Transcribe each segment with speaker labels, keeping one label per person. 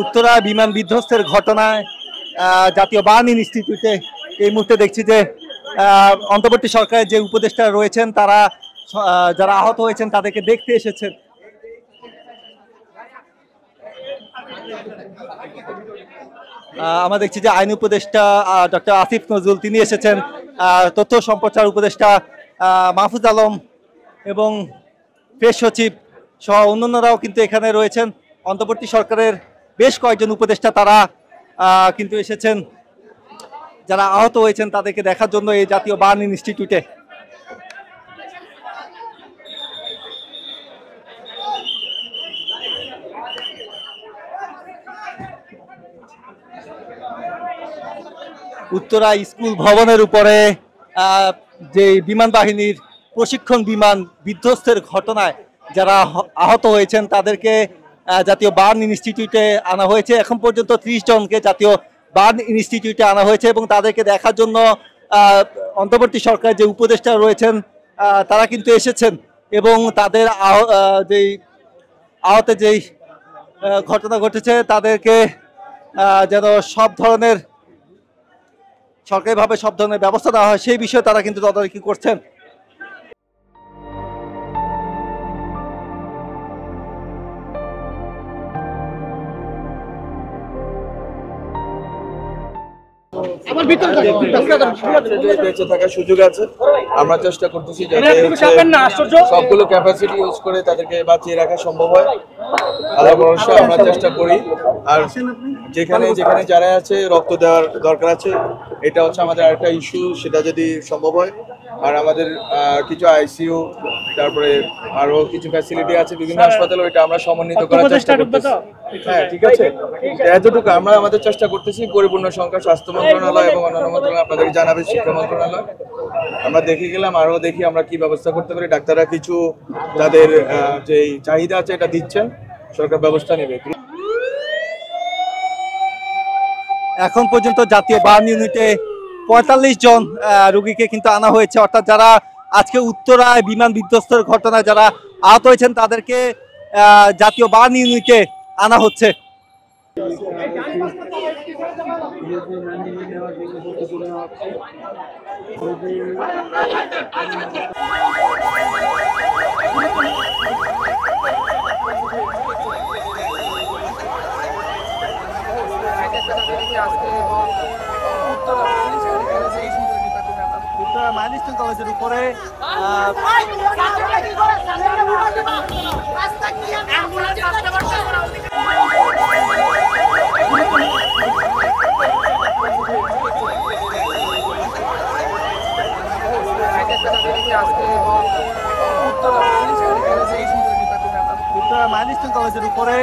Speaker 1: উত্তরা বিমান বিধ্বস্তের ঘটনায় জাতীয় বার্ন ইনস্টিটিউটে এই মুহূর্তে দেখছি যে অন্তর্বর্তী সরকারের যে উপদেষ্টা রয়েছেন তারা যারা আহত হয়েছেন তাদেরকে দেখতে এসেছেন। আমরা দেখছি যে আইন উপদেষ্টা ডক্টর আসিফ নজরুল তিনি এসেছেন, তথ্য সম্প্রচার উপদেষ্টা মাহফুজ আলম এবং প্রেস সচিব সহ অন্যান্যরাও কিন্তু এখানে রয়েছেন। অন্তর্বর্তী সরকারের বেশ কয়েকজন উপদেষ্টা তারা কিন্তু এসেছেন যারা আহত হয়েছেন তাদেরকে দেখার জন্য এই জাতীয় বার্ন ইনস্টিটিউটে। উত্তরা স্কুল ভবনের উপরে যে বিমান বাহিনীর প্রশিক্ষণ বিমান বিধ্বস্তের ঘটনায় যারা আহত হয়েছেন তাদেরকে জাতীয় বার্ন ইনস্টিটিউটে আনা হয়েছে। এখন পর্যন্ত 30 জনকে জাতীয় বার্ন ইনস্টিটিউটে আনা হয়েছে এবং তাদেরকে দেখার জন্য অন্তর্বর্তী সরকার যে উপদেষ্টা রয়েছেন তারা কিন্তু এসেছেন এবং তাদের আহতের যেই ঘটনা ঘটেছে তাদেরকে যেন সব ধরনের সরকারিভাবে সব ধরনের ব্যবস্থা নেওয়া হয় সেই বিষয়ে তারা কিন্তু তদারকি করছেন।
Speaker 2: বেঁচে থাকার সুযোগ আছে, আমরা চেষ্টা করতেছি যাতে সবগুলো ক্যাপাসিটি ইউজ করে তাদেরকে বাঁচিয়ে রাখা সম্ভব হয়। আল্লাহ ভরসা আমরা চেষ্টা করি। আর যেখানে যেখানে যারা আছে রক্ত দেওয়ার দরকার আছে, এটা হচ্ছে আমাদের আরেকটা ইস্যু, সেটা যদি সম্ভব হয়। আর আমাদের কিছু আইসিইউ তারপরে আরো কিছু ফ্যাসিলিটি আছে বিভিন্ন হাসপাতালে, ওইটা আমরা সমন্বিত করার চেষ্টা করতেছি। হ্যাঁ ঠিক আছে, এতটুকু আমরা আমাদের চেষ্টা করতেছি। পরিপূর্ণ সংখ্যা স্বাস্থ্য মন্ত্রণালয় এবং অন্যান্য মন্ত্রণালয় আপনাদের জানাবে, শিক্ষা মন্ত্রণালয় আমরা দেখে গেলাম, আরও দেখি আমরা কি ব্যবস্থা করতে পারি। ডাক্তাররা কিছু তাদের যে চাহিদা আছে এটা দিচ্ছেন, সরকার ব্যবস্থা নেবে।
Speaker 1: এখন পর্যন্ত জাতীয় বার্ন ইউনিটে 45 জন রোগীকে কিন্তু আনা হয়েছে, অর্থাৎ যারা আজকে উত্তরায় বিমান বিধ্বস্তের ঘটনায় যারা আহত হয়েছেন তাদেরকে জাতীয় বার্ন ইউনিটে আনা হচ্ছে। মাইলস্টোন কলেজের উপরে মাইলস্টোন কলেজের উপরে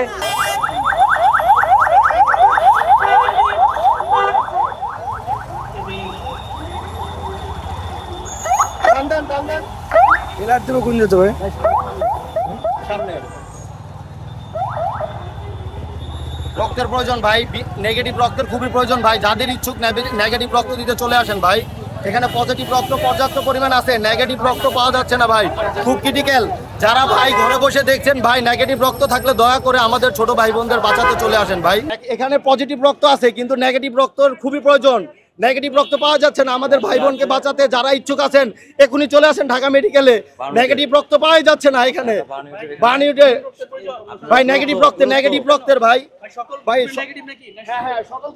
Speaker 3: রক্তের প্রয়োজন ভাই, নেগেটিভ রক্তের খুবই প্রয়োজন ভাই। যাদের ইচ্ছুক নেগেটিভ রক্ত দিতে চলে আসেন ভাই। এখানে পজিটিভ রক্ত পর্যাপ্ত পরিমাণ আছে, নেগেটিভ রক্ত পাওয়া যাচ্ছে না ভাই, খুব ক্রিটিক্যাল। যারা ভাই ঘরে বসে দেখছেন ভাই, নেগেটিভ রক্ত থাকলে দয়া করে আমাদের ছোট ভাই বোনদের বাঁচাতে চলে আসেন ভাই। এখানে পজিটিভ রক্ত আছে কিন্তু নেগেটিভ রক্তর খুবই প্রয়োজন, নেগেটিভ রক্ত পাওয়া যাচ্ছে না। আমাদের ভাই বোনকে বাঁচাতে যারা ইচ্ছুক আছেন এখনই চলে আসেন ঢাকা মেডিকেলে। নেগেটিভ রক্ত পাওয়া যাচ্ছে না এখানে বার্ন ইউনিটে ভাই, নেগেটিভ রক্তের ভাই, ভাই হ্যাঁ সকল